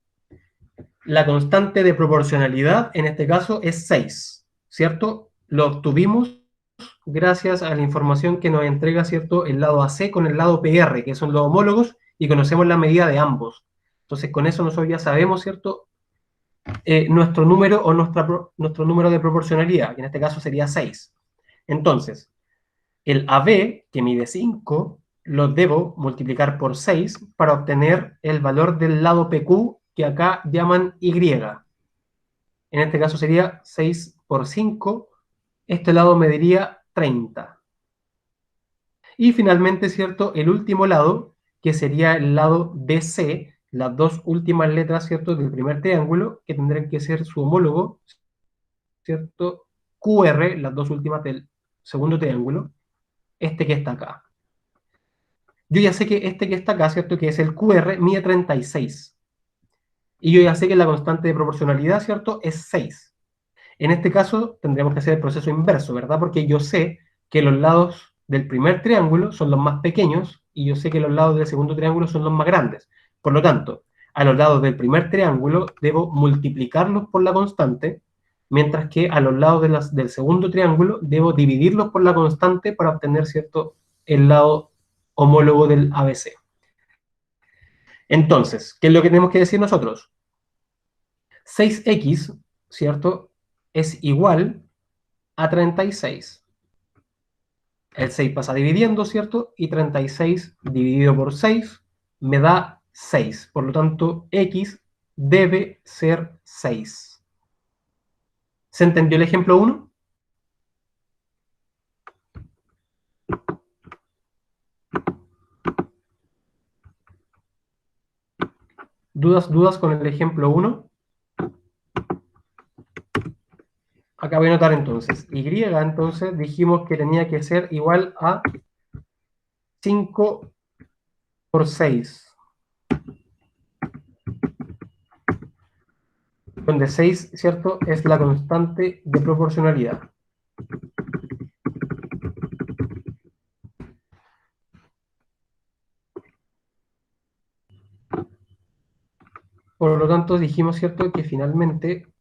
la constante de proporcionalidad en este caso es 6, ¿cierto? Lo obtuvimos gracias a la información que nos entrega, ¿cierto?, el lado AC con el lado PR, que son los homólogos, y conocemos la medida de ambos. Entonces, con eso nosotros ya sabemos, ¿cierto?, nuestro número o nuestro número de proporcionalidad, que en este caso sería 6. Entonces, el AB, que mide 5, lo debo multiplicar por 6 para obtener el valor del lado PQ, que acá llaman Y. En este caso sería 6 por 5. Este lado mediría 30. Y finalmente, ¿cierto?, el último lado, que sería el lado BC, las dos últimas letras, ¿cierto?, del primer triángulo, que tendrán que ser su homólogo, ¿cierto?, QR, las dos últimas del segundo triángulo, este que está acá. Yo ya sé que este que está acá, ¿cierto?, que es el QR, mide 36. Y yo ya sé que la constante de proporcionalidad, ¿cierto?, es 6. En este caso, tendríamos que hacer el proceso inverso, ¿verdad? Porque yo sé que los lados del primer triángulo son los más pequeños y yo sé que los lados del segundo triángulo son los más grandes. Por lo tanto, a los lados del primer triángulo debo multiplicarlos por la constante, mientras que a los lados del segundo triángulo debo dividirlos por la constante para obtener, ¿cierto?, el lado homólogo del ABC. Entonces, ¿qué es lo que tenemos que decir nosotros? 6x, ¿cierto?, es igual a 36. El 6 pasa dividiendo, ¿cierto? Y 36 dividido por 6 me da 6. Por lo tanto, x debe ser 6. ¿Se entendió el ejemplo 1? ¿Dudas con el ejemplo 1? Acá voy a anotar entonces. Y entonces dijimos que tenía que ser igual a 5 por 6. Donde 6, ¿cierto?, es la constante de proporcionalidad. Por lo tanto, dijimos, ¿cierto?, que finalmente,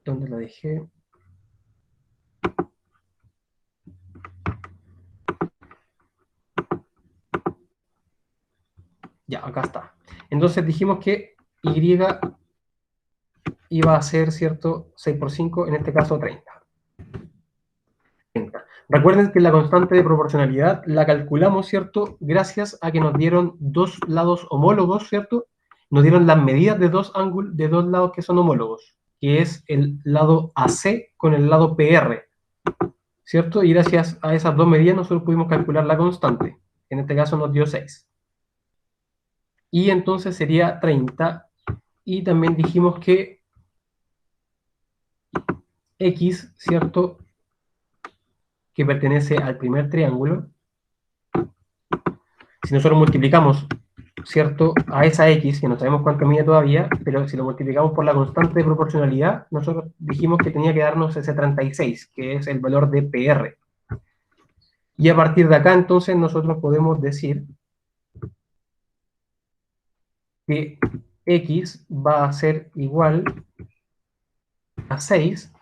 ¿dónde la dejé? Ya, acá está. Entonces dijimos que Y iba a ser, ¿cierto? 6 por 5, en este caso 30. Recuerden que la constante de proporcionalidad la calculamos, ¿cierto? Gracias a que nos dieron dos lados homólogos, ¿cierto? Nos dieron las medidas de dos ángulos, de dos lados que son homólogos, que es el lado AC con el lado PR, ¿cierto? Y gracias a esas dos medidas nosotros pudimos calcular la constante. En este caso nos dio 6. Y entonces sería 30. Y también dijimos que X, ¿cierto? Que pertenece al primer triángulo. Si nosotros multiplicamos, ¿cierto?, a esa X, que no sabemos cuánto mide todavía, pero si lo multiplicamos por la constante de proporcionalidad, nosotros dijimos que tenía que darnos ese 36, que es el valor de PR. Y a partir de acá, entonces, nosotros podemos decir que X va a ser igual a 6,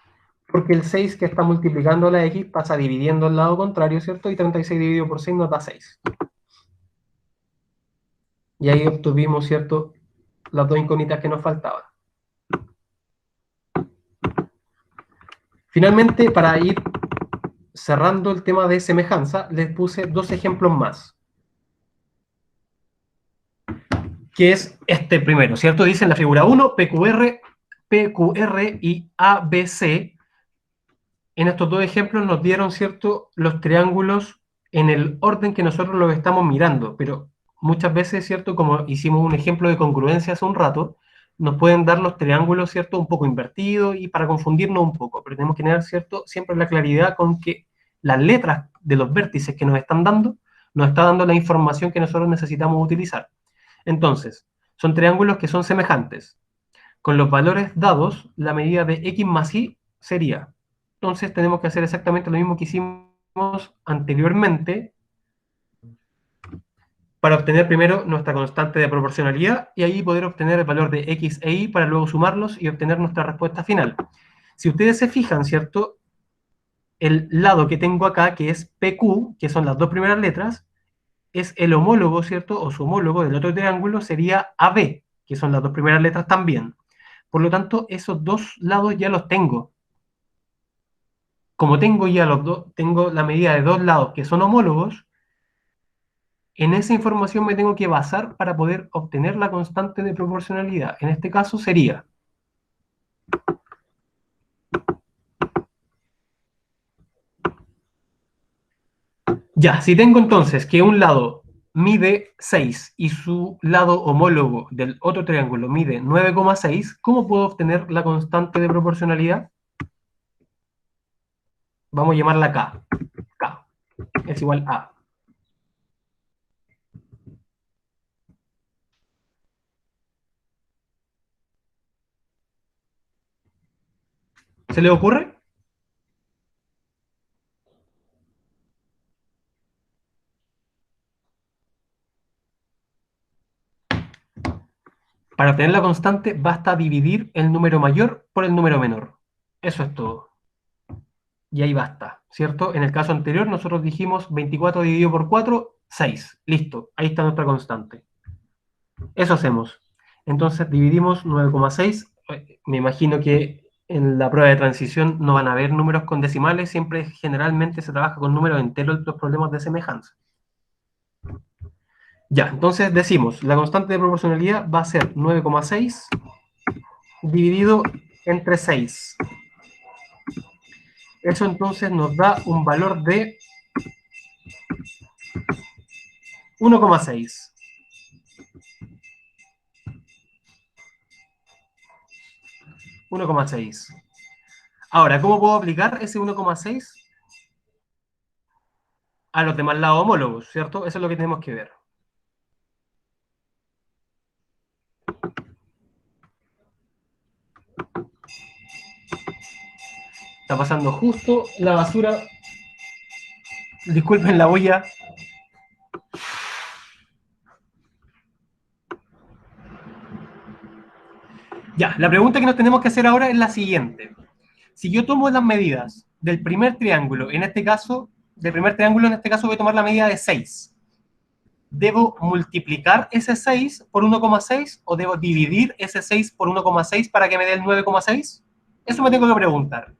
porque el 6 que está multiplicando la X pasa dividiendo el lado contrario, ¿cierto? Y 36 dividido por 6 nos da 6. Y ahí obtuvimos, ¿cierto?, las dos incógnitas que nos faltaban. Finalmente, para ir cerrando el tema de semejanza, les puse dos ejemplos más. Que es este primero, ¿cierto? Dice en la figura 1, PQR y ABC. En estos dos ejemplos nos dieron, ¿cierto?, los triángulos en el orden que nosotros los estamos mirando, pero muchas veces, ¿cierto?, como hicimos un ejemplo de congruencia hace un rato, nos pueden dar los triángulos, ¿cierto?, un poco invertidos y para confundirnos un poco, pero tenemos que tener, ¿cierto?, siempre la claridad con que las letras de los vértices que nos están dando, nos está dando la información que nosotros necesitamos utilizar. Entonces, son triángulos que son semejantes. Con los valores dados, la medida de X más Y sería. Entonces tenemos que hacer exactamente lo mismo que hicimos anteriormente para obtener primero nuestra constante de proporcionalidad y ahí poder obtener el valor de X e Y para luego sumarlos y obtener nuestra respuesta final. Si ustedes se fijan, ¿cierto?, el lado que tengo acá, que es PQ, que son las dos primeras letras, es el homólogo, ¿cierto?, o su homólogo del otro triángulo sería AB, que son las dos primeras letras también. Por lo tanto, esos dos lados ya los tengo. Como tengo ya los dos, tengo la medida de dos lados que son homólogos, en esa información me tengo que basar para poder obtener la constante de proporcionalidad. En este caso sería ya, si tengo entonces que un lado mide 6 y su lado homólogo del otro triángulo mide 9,6, ¿cómo puedo obtener la constante de proporcionalidad? Vamos a llamarla K. K es igual a. ¿Se le ocurre? Para obtener la constante basta dividir el número mayor por el número menor. Eso es todo. Y ahí basta, ¿cierto? En el caso anterior nosotros dijimos 24 dividido por 4, 6. Listo, ahí está nuestra constante. Eso hacemos. Entonces dividimos 9,6. Me imagino que en la prueba de transición no van a haber números con decimales, siempre generalmente se trabaja con números enteros en los problemas de semejanza. Ya, entonces decimos, la constante de proporcionalidad va a ser 9,6 dividido entre 6. Eso entonces nos da un valor de 1,6. 1,6. Ahora, ¿cómo puedo aplicar ese 1,6 a los demás lados homólogos, ¿cierto? Eso es lo que tenemos que ver. Está pasando justo la basura. Disculpen la bulla. Ya, la pregunta que nos tenemos que hacer ahora es la siguiente. Si yo tomo las medidas del primer triángulo, en este caso, voy a tomar la medida de 6. ¿Debo multiplicar ese 6 por 1,6 o debo dividir ese 6 por 1,6 para que me dé el 9,6? Eso me tengo que preguntar.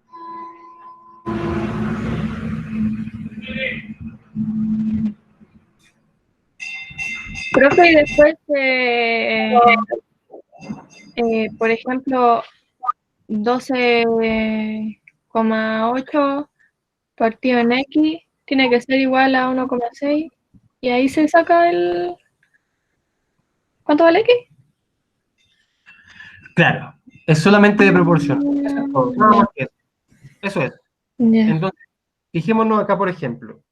Profe, y después, por ejemplo, 12,8 partido en X tiene que ser igual a 1,6 y ahí se saca el... ¿Cuánto vale X? Claro, es solamente de proporción. Eso es todo, nada más que eso. Eso es. Ya. Entonces, fijémonos acá, por ejemplo.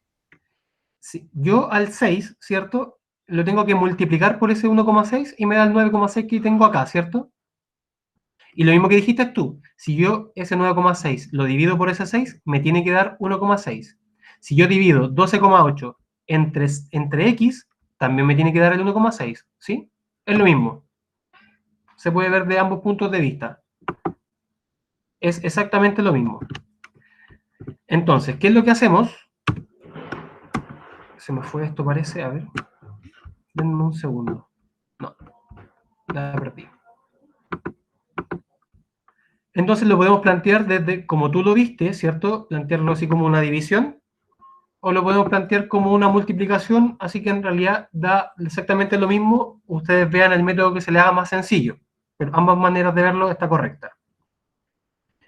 Si yo al 6, ¿cierto? Lo tengo que multiplicar por ese 1,6 y me da el 9,6 que tengo acá, ¿cierto? Y lo mismo que dijiste tú, si yo ese 9,6 lo divido por ese 6, me tiene que dar 1,6. Si yo divido 12,8 entre X, también me tiene que dar el 1,6, ¿sí? Es lo mismo. Se puede ver de ambos puntos de vista. Es exactamente lo mismo. Entonces, ¿qué es lo que hacemos? Se me fue esto, parece. A ver. Denme un segundo. No, la perdí. Entonces lo podemos plantear desde, como tú lo viste, ¿cierto? Plantearlo así como una división, o lo podemos plantear como una multiplicación, así que en realidad da exactamente lo mismo. Ustedes vean el método que se les haga más sencillo, pero ambas maneras de verlo está correcta.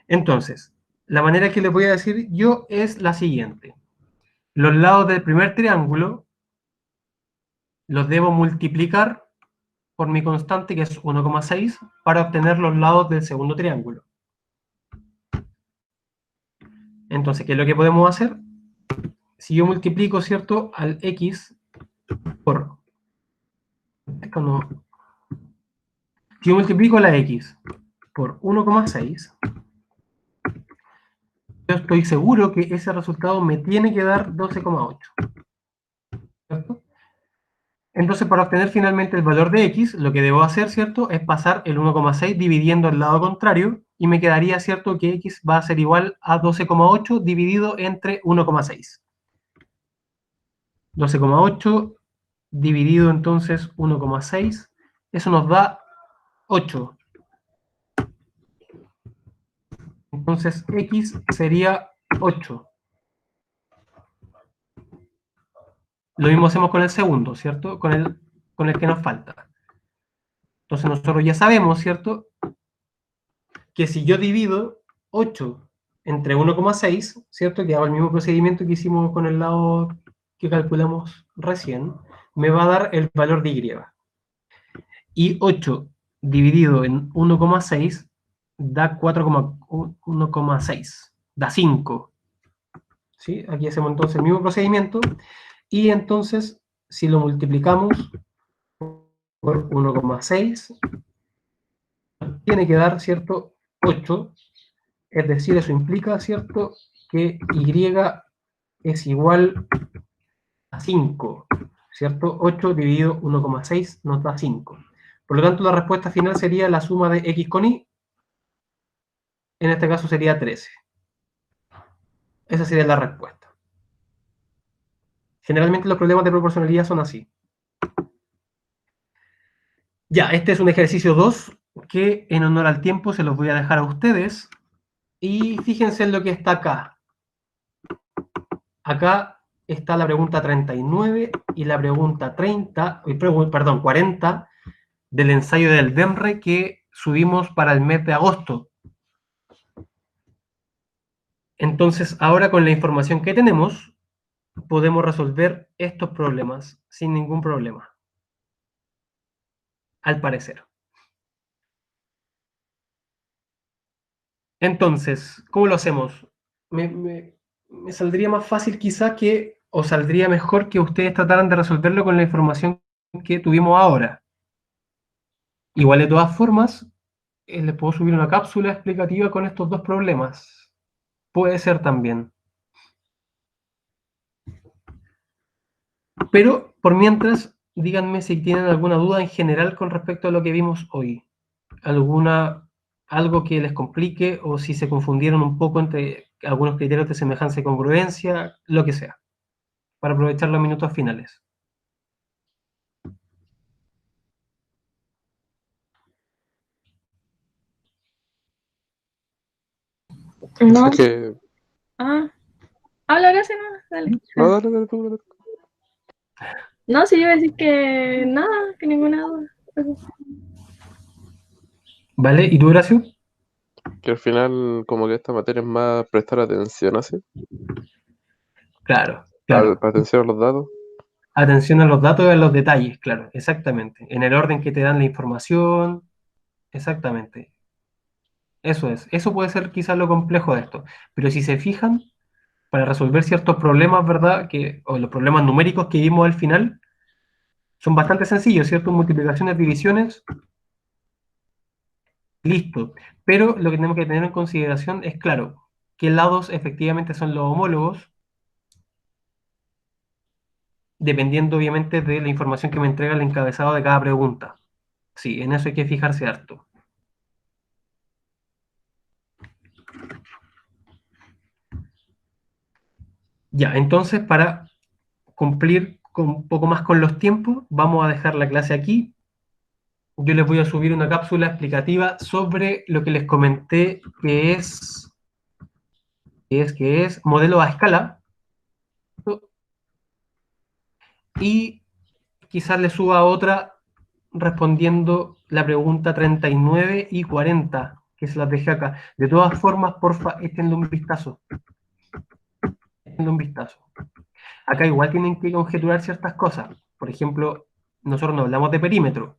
Entonces, la manera que les voy a decir yo es la siguiente. Los lados del primer triángulo los debo multiplicar por mi constante, que es 1,6, para obtener los lados del segundo triángulo. Entonces, ¿qué es lo que podemos hacer? Si yo multiplico, ¿cierto?, al x por... Si yo multiplico la x por 1,6, yo estoy seguro que ese resultado me tiene que dar 12,8. ¿Cierto? Entonces, para obtener finalmente el valor de x, lo que debo hacer, ¿cierto?, es pasar el 1,6 dividiendo el lado contrario, y me quedaría, ¿cierto?, que x va a ser igual a 12,8 dividido entre 1,6. 12,8 dividido entonces 1,6, eso nos da 8. Entonces x sería 8. Lo mismo hacemos con el segundo, ¿cierto? Con el que nos falta. Entonces nosotros ya sabemos, ¿cierto?, que si yo divido 8 entre 1,6, ¿cierto?, que hago el mismo procedimiento que hicimos con el lado que calculamos recién, me va a dar el valor de y. Y 8 dividido en 1,6 da 4,1,6, da 5. ¿Sí? Aquí hacemos entonces el mismo procedimiento, y entonces si lo multiplicamos por 1,6, tiene que dar, ¿cierto?, 8, es decir, eso implica, ¿cierto?, que y es igual a 5, ¿cierto? 8 dividido 1,6 nos da 5. Por lo tanto, la respuesta final sería la suma de x con y, en este caso sería 13. Esa sería la respuesta. Generalmente los problemas de proporcionalidad son así. Ya, este es un ejercicio 2 que en honor al tiempo se los voy a dejar a ustedes. Y fíjense en lo que está acá. Acá está la pregunta 39 y la pregunta 40 del ensayo del DEMRE que subimos para el mes de agosto. Entonces, ahora con la información que tenemos, podemos resolver estos problemas sin ningún problema. Al parecer. Entonces, ¿cómo lo hacemos? Me saldría más fácil quizás que, o saldría mejor que ustedes trataran de resolverlo con la información que tuvimos ahora. Igual de todas formas, les puedo subir una cápsula explicativa con estos dos problemas. Puede ser también. Pero, por mientras, díganme si tienen alguna duda en general con respecto a lo que vimos hoy. Algo que les complique, o si se confundieron un poco entre algunos criterios de semejanza y congruencia, lo que sea, para aprovechar los minutos finales. No. Es que... Ah. Habla, gracias, no. Dale. No, dale tú, dale tú. No, si yo iba a decir que nada, que ninguna duda. ¿Vale? ¿Y tú, Horacio? Que al final como que esta materia es más prestar atención así. Claro, claro. Atención a los datos. Atención a los datos y a los detalles, claro, exactamente. En el orden que te dan la información, exactamente. Eso es. Eso puede ser quizás lo complejo de esto. Pero si se fijan, para resolver ciertos problemas, ¿verdad? O los problemas numéricos que vimos al final, son bastante sencillos, ¿cierto? Multiplicaciones, divisiones, listo. Pero lo que tenemos que tener en consideración es, claro, qué lados efectivamente son los homólogos, dependiendo obviamente de la información que me entrega el encabezado de cada pregunta. Sí, en eso hay que fijarse harto. Ya, entonces para cumplir un poco más con los tiempos, vamos a dejar la clase aquí. Yo les voy a subir una cápsula explicativa sobre lo que les comenté que es modelo a escala. Y quizás les suba otra respondiendo la pregunta 39 y 40, que se las dejé acá. De todas formas, porfa, échenle un vistazo. Échenle un vistazo. Acá igual tienen que conjeturar ciertas cosas. Por ejemplo, nosotros no hablamos de perímetro,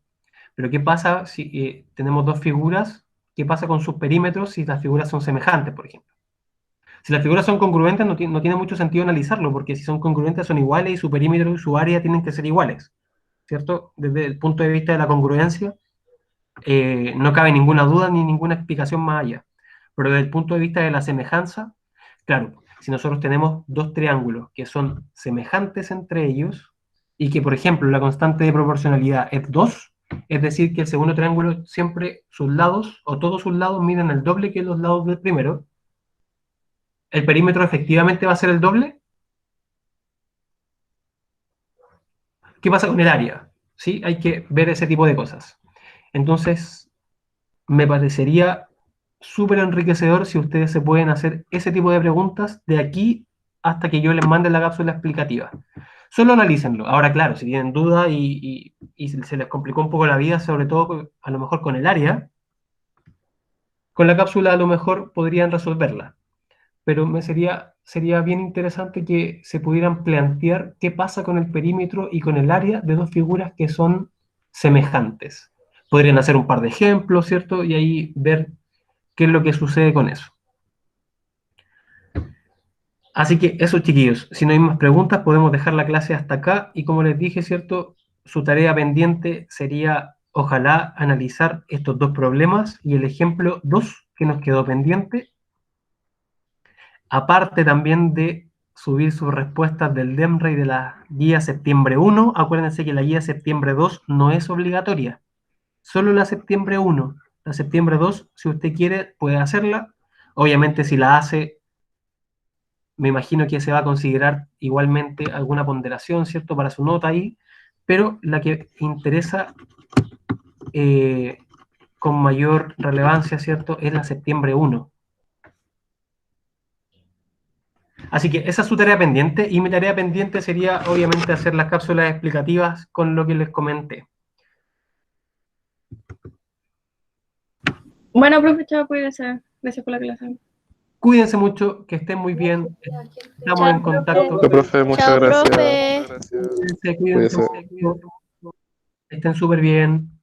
pero ¿qué pasa si tenemos dos figuras? ¿Qué pasa con sus perímetros si las figuras son semejantes, por ejemplo? Si las figuras son congruentes, no tiene mucho sentido analizarlo, porque si son congruentes son iguales y su perímetro y su área tienen que ser iguales, ¿cierto? Desde el punto de vista de la congruencia, no cabe ninguna duda ni ninguna explicación más allá. Pero desde el punto de vista de la semejanza, claro, si nosotros tenemos dos triángulos que son semejantes entre ellos y que, por ejemplo, la constante de proporcionalidad es 2, es decir, que el segundo triángulo siempre sus lados, o todos sus lados, miden el doble que los lados del primero, ¿el perímetro efectivamente va a ser el doble? ¿Qué pasa con el área? ¿Sí? Hay que ver ese tipo de cosas. Entonces, me parecería súper enriquecedor si ustedes se pueden hacer ese tipo de preguntas de aquí hasta que yo les mande la cápsula explicativa. Solo analícenlo. Ahora, claro, si tienen duda y se les complicó un poco la vida, sobre todo a lo mejor con el área, con la cápsula a lo mejor podrían resolverla. Pero sería bien interesante que se pudieran plantear qué pasa con el perímetro y con el área de dos figuras que son semejantes. Podrían hacer un par de ejemplos, ¿cierto? Y ahí ver qué es lo que sucede con eso. Así que eso, chiquillos, si no hay más preguntas, podemos dejar la clase hasta acá. Y como les dije, ¿cierto? Su tarea pendiente sería, ojalá, analizar estos dos problemas y el ejemplo 2 que nos quedó pendiente. Aparte también de subir sus respuestas del DEMRE y de la guía septiembre 1. Acuérdense que la guía septiembre 2 no es obligatoria. Solo la septiembre 1. La septiembre 2, si usted quiere, puede hacerla. Obviamente, si la hace, me imagino que se va a considerar igualmente alguna ponderación, ¿cierto? Para su nota ahí. Pero la que interesa con mayor relevancia, ¿cierto? Es la septiembre 1. Así que esa es su tarea pendiente, y mi tarea pendiente sería obviamente hacer las cápsulas explicativas con lo que les comenté. Bueno, profe, chao, cuídese. Gracias por la clase. Cuídense mucho, que estén muy bien, estamos Chao, en contacto. Profe, muchas Chao, gracias. profe. Cuídense, Cuídese. estén súper bien.